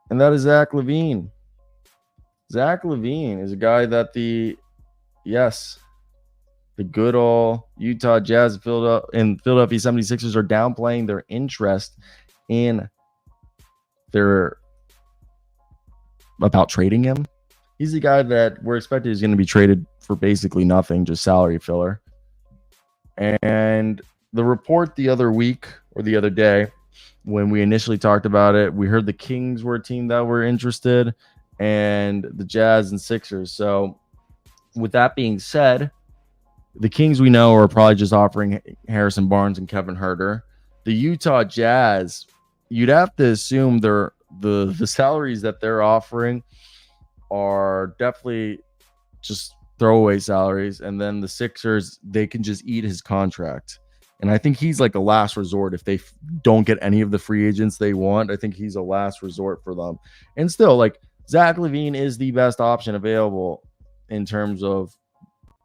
and that is Zach LaVine. Zach LaVine is a guy that the good old Utah Jazz and Philadelphia 76ers are downplaying their interest in their about trading him. He's the guy that we're expected is going to be traded for basically nothing, just salary filler. And the report the other week or the other day, when we initially talked about it, we heard the Kings were a team that were interested and the Jazz and Sixers. So with that being said, the Kings we know are probably just offering Harrison Barnes and Kevin Huerter. The Utah Jazz, you'd have to assume the salaries that they're offering are definitely just throwaway salaries. And then the Sixers, they can just eat his contract. And I think he's like a last resort if they don't get any of the free agents they want. I think he's a last resort for them. And still, like Zach LaVine is the best option available in terms of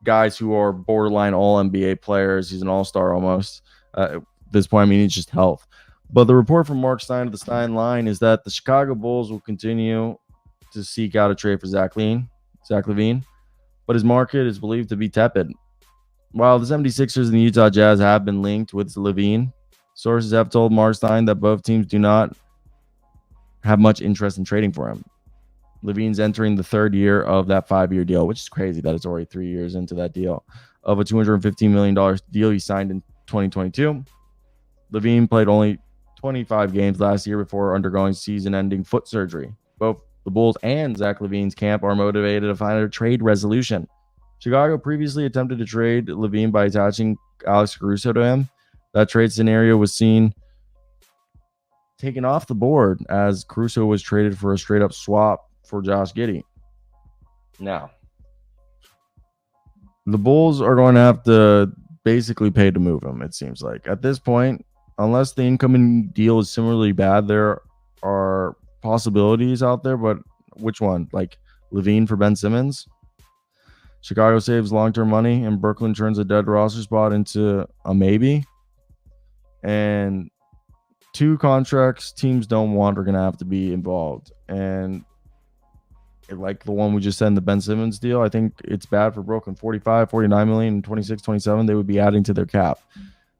guys who are borderline all NBA players. He's an all-star almost. At this point, I mean, he's just health. But the report from Marc Stein of the Stein line is that the Chicago Bulls will continue to seek out a trade for Zach LaVine, but his market is believed to be tepid. While the 76ers and the Utah Jazz have been linked with LaVine, sources have told Marc Stein that both teams do not have much interest in trading for him. LaVine's entering the third year of that 5-year deal, which is crazy that it's already 3 years into that deal, of a $215 million deal he signed in 2022. LaVine played only 25 games last year before undergoing season-ending foot surgery. Both the Bulls and Zach LaVine's camp are motivated to find a trade resolution. Chicago previously attempted to trade LaVine by attaching Alex Caruso to him. That trade scenario was taken off the board as Caruso was traded for a straight-up swap for Josh Giddey. Now, the Bulls are going to have to basically pay to move him, it seems like. At this point, unless the incoming deal is similarly bad, there are possibilities out there, but which one? Like LaVine for Ben Simmons? Chicago saves long-term money, and Brooklyn turns a dead roster spot into a maybe. And 2 contracts teams don't want are going to have to be involved. And like the one we just said in the Ben Simmons deal, I think it's bad for Brooklyn. 45, 49 million, 26, 27, they would be adding to their cap.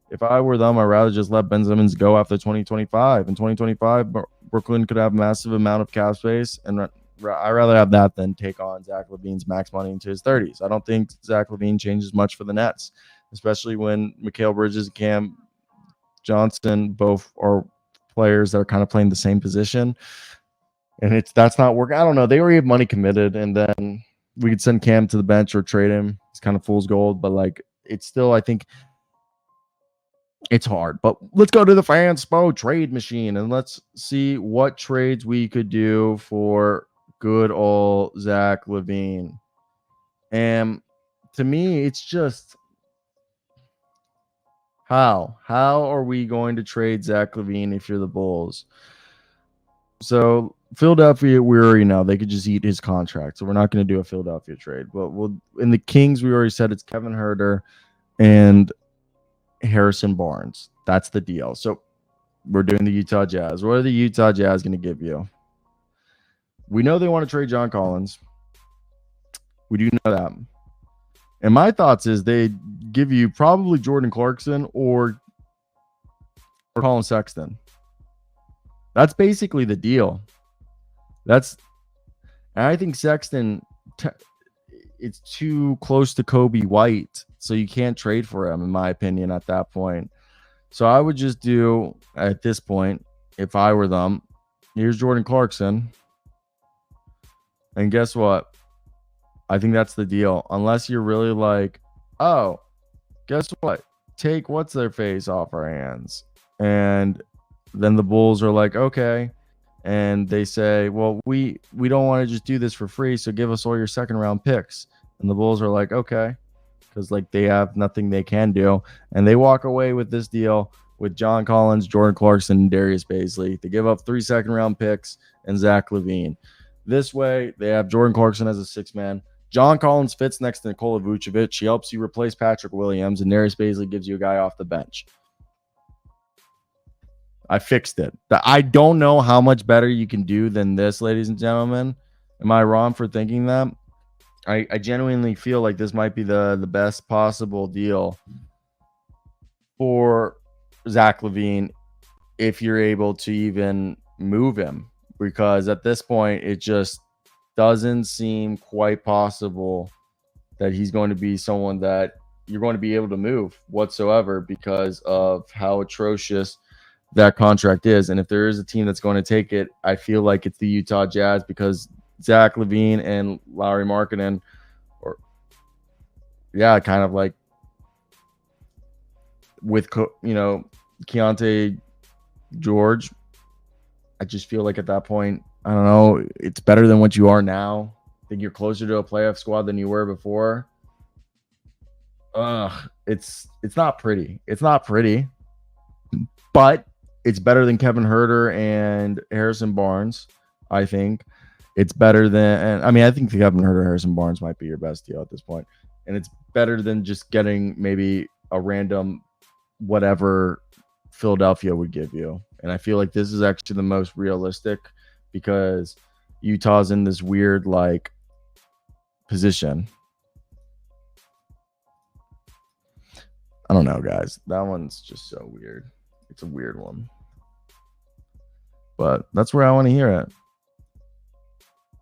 If I were them, I'd rather just let Ben Simmons go after 2025. In 2025, Brooklyn could have a massive amount of cap space, and I'd rather have that than take on Zach LaVine's max money into his 30s. I don't think Zach LaVine changes much for the Nets, especially when Mikal Bridges and Cam Johnson both are players that are kind of playing the same position. And that's not working. I don't know. They already have money committed, and then we could send Cam to the bench or trade him. It's kind of fool's gold, but like it's still, I think it's hard. But let's go to the Fanspo trade machine and let's see what trades we could do for good old Zach LaVine. And to me, it's just how are we going to trade Zach LaVine if you're the Bulls? So Philadelphia, we already know they could just eat his contract, so we're not going to do a Philadelphia trade. But in the Kings, we already said it's Kevin Huerter and Harrison Barnes. That's the deal. So we're doing the Utah Jazz. What are the Utah Jazz going to give you? We know they want to trade John Collins. We do know that. And my thoughts is they give you probably Jordan Clarkson or Colin Sexton. That's basically the deal. And I think Sexton, it's too close to Kobe White, so you can't trade for him, in my opinion, at that point. So I would just do, at this point, if I were them, here's Jordan Clarkson. And guess what? I think that's the deal. Unless you're really like, oh, guess what? Take what's-their-face off our hands. And then the Bulls are like, okay. And they say, well, we don't want to just do this for free, so give us all your second-round picks. And the Bulls are like, okay. Because like they have nothing they can do. And they walk away with this deal with John Collins, Jordan Clarkson, and Darius Baisley. They give up 3 second-round picks and Zach LaVine. This way, they have Jordan Clarkson as a 6-man. John Collins fits next to Nikola Vucevic. He helps you replace Patrick Williams, and Darius Baisley gives you a guy off the bench. I fixed it. I don't know how much better you can do than this, ladies and gentlemen. Am I wrong for thinking that? I genuinely feel like this might be the best possible deal for Zach LaVine if you're able to even move him, because at this point it just doesn't seem quite possible that he's going to be someone that you're going to be able to move whatsoever because of how atrocious that contract is. And if there is a team that's going to take it, I feel like it's the Utah Jazz, because Zach LaVine and Lauri Markkanen, or kind of like with Keontae George, I just feel like at that point, I don't know, it's better than what you are now. I think you're closer to a playoff squad than you were before. It's not pretty. It's not pretty, but it's better than Kevin Huerter and Harrison Barnes. I think it's better than, I mean, I think Kevin Huerter, Harrison Barnes might be your best deal at this point, and it's better than just getting maybe a random whatever Philadelphia would give you. And I feel like this is actually the most realistic, because Utah's in this weird like position. I don't know, guys. That one's just so weird. It's a weird one. But that's where I want to hear it.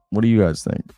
What do you guys think?